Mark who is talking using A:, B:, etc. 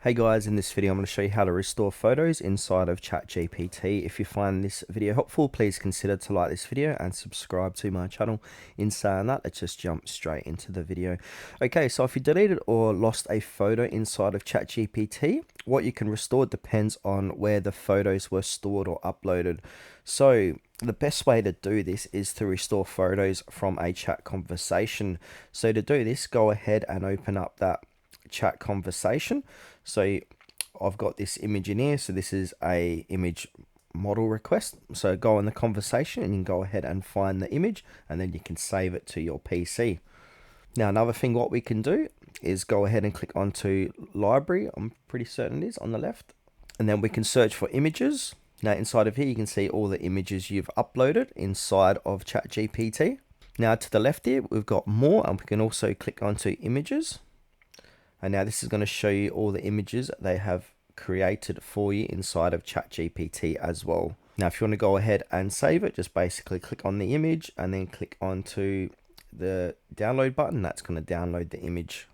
A: Hey guys, in this video I'm going to show you how to restore photos inside of ChatGPT. If you find this video helpful, please consider to like this video and subscribe to my channel. In saying that, let's just jump straight into the video. Okay, so if you deleted or lost a photo inside of ChatGPT, what you can restore depends on where the photos were stored or uploaded. So the best way to do this is to restore photos from a chat conversation. So to do this, go ahead and open up that chat conversation. So I've got this image in here, so this is a image model request. So go in the conversation and you can go ahead and find the image, and then you can save it to your PC. Now another thing what we can do is go ahead and click onto library. I'm pretty certain it is on the left, and then we can search for images. Now inside of here you can see all the images you've uploaded inside of ChatGPT. Now to the left here we've got more, and we can also click onto images. And now this is going to show you all the images they have created for you inside of ChatGPT as well. Now, if you want to go ahead and save it, just basically click on the image and then click onto the download button. That's going to download the image.